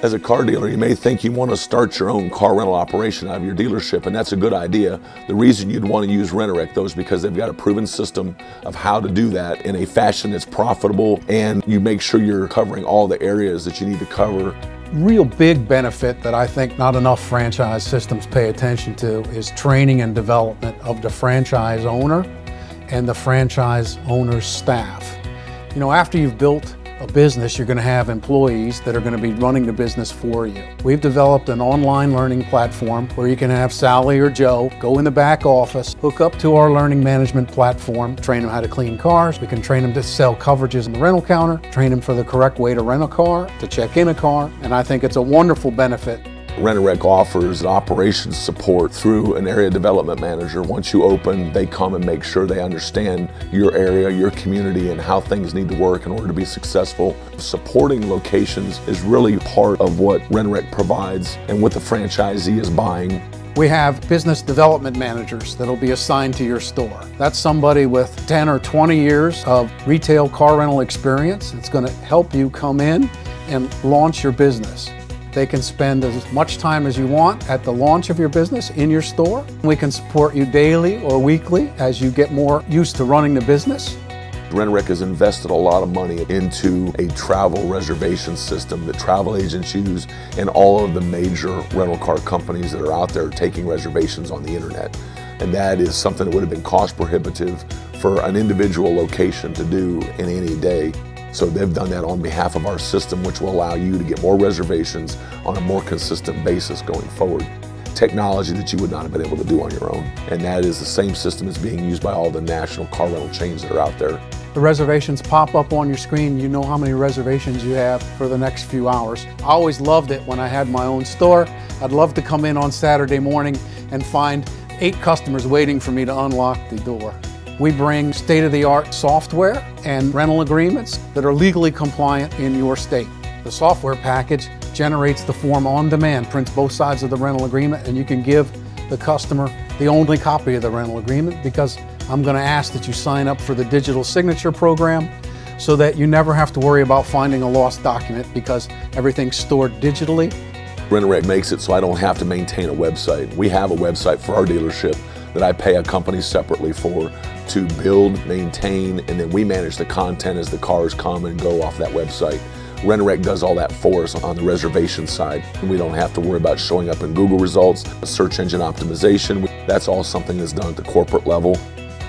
As a car dealer, you may think you want to start your own car rental operation out of your dealership, and that's a good idea. The reason you'd want to use Rent-A-Wreck, though, is because they've got a proven system of how to do that in a fashion that's profitable, and you make sure you're covering all the areas that you need to cover. Real big benefit that I think not enough franchise systems pay attention to is training and development of the franchise owner and the franchise owner's staff. You know, after you've built a business, you're going to have employees that are going to be running the business for you. We've developed an online learning platform where you can have Sally or Joe go in the back office, hook up to our learning management platform, train them how to clean cars. We can train them to sell coverages in the rental counter, train them for the correct way to rent a car, to check in a car, and I think it's a wonderful benefit. Rent-A-Wreck offers operations support through an area development manager. Once you open, they come and make sure they understand your area, your community, and how things need to work in order to be successful. Supporting locations is really part of what Rent-A-Wreck provides and what the franchisee is buying. We have business development managers that'll be assigned to your store. That's somebody with 10 or 20 years of retail car rental experience. It's going to help you come in and launch your business. They can spend as much time as you want at the launch of your business in your store. We can support you daily or weekly as you get more used to running the business. Rent-A-Wreck has invested a lot of money into a travel reservation system that travel agents use, and all of the major rental car companies that are out there taking reservations on the internet. And that is something that would have been cost prohibitive for an individual location to do in any day. So they've done that on behalf of our system, which will allow you to get more reservations on a more consistent basis going forward. Technology that you would not have been able to do on your own. And that is the same system that's being used by all the national car rental chains that are out there. The reservations pop up on your screen. You know how many reservations you have for the next few hours. I always loved it when I had my own store. I'd love to come in on Saturday morning and find 8 customers waiting for me to unlock the door. We bring state-of-the-art software and rental agreements that are legally compliant in your state. The software package generates the form on demand, prints both sides of the rental agreement, and you can give the customer the only copy of the rental agreement, because I'm going to ask that you sign up for the digital signature program so that you never have to worry about finding a lost document, because everything's stored digitally. Rent-A-Wreck makes it so I don't have to maintain a website. We have a website for our dealership that I pay a company separately for to build, maintain, and then we manage the content as the cars come and go off that website. Rent-A-Wreck does all that for us on the reservation side. We don't have to worry about showing up in Google results, search engine optimization. That's all something that's done at the corporate level.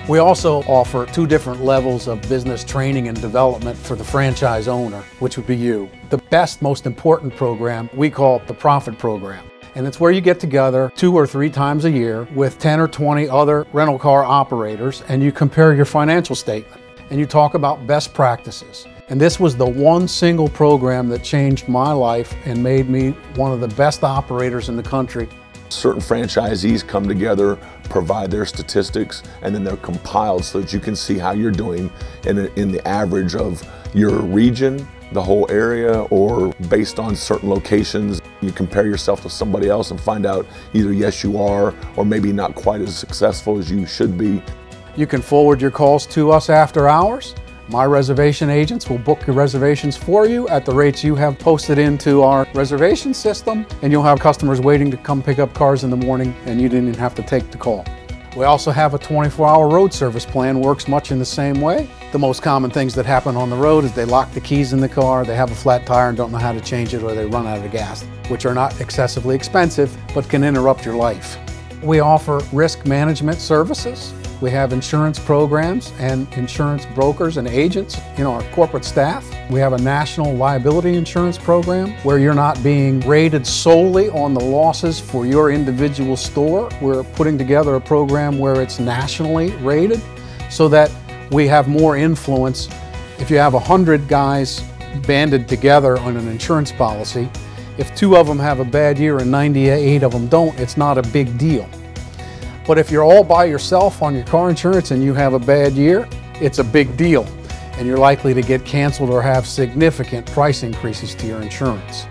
We also offer 2 different levels of business training and development for the franchise owner, which would be you. The best, most important program we call the Profit Program. And it's where you get together 2 or 3 times a year with 10 or 20 other rental car operators, and you compare your financial statement and you talk about best practices. And this was the one single program that changed my life and made me one of the best operators in the country. Certain franchisees come together, provide their statistics, and then they're compiled so that you can see how you're doing in the average of your region, the whole area, or based on certain locations. You compare yourself to somebody else and find out either yes you are, or maybe not quite as successful as you should be. You can forward your calls to us after hours. My reservation agents will book your reservations for you at the rates you have posted into our reservation system, and you'll have customers waiting to come pick up cars in the morning, and you didn't even have to take the call. We also have a 24-hour road service plan, works much in the same way. The most common things that happen on the road is they lock the keys in the car, they have a flat tire and don't know how to change it, or they run out of gas, which are not excessively expensive but can interrupt your life. We offer risk management services. We have insurance programs and insurance brokers and agents in our corporate staff. We have a national liability insurance program where you're not being rated solely on the losses for your individual store. We're putting together a program where it's nationally rated so that we have more influence. If you have 100 guys banded together on an insurance policy, if 2 of them have a bad year and 98 of them don't, it's not a big deal. But if you're all by yourself on your car insurance and you have a bad year, it's a big deal, and you're likely to get canceled or have significant price increases to your insurance.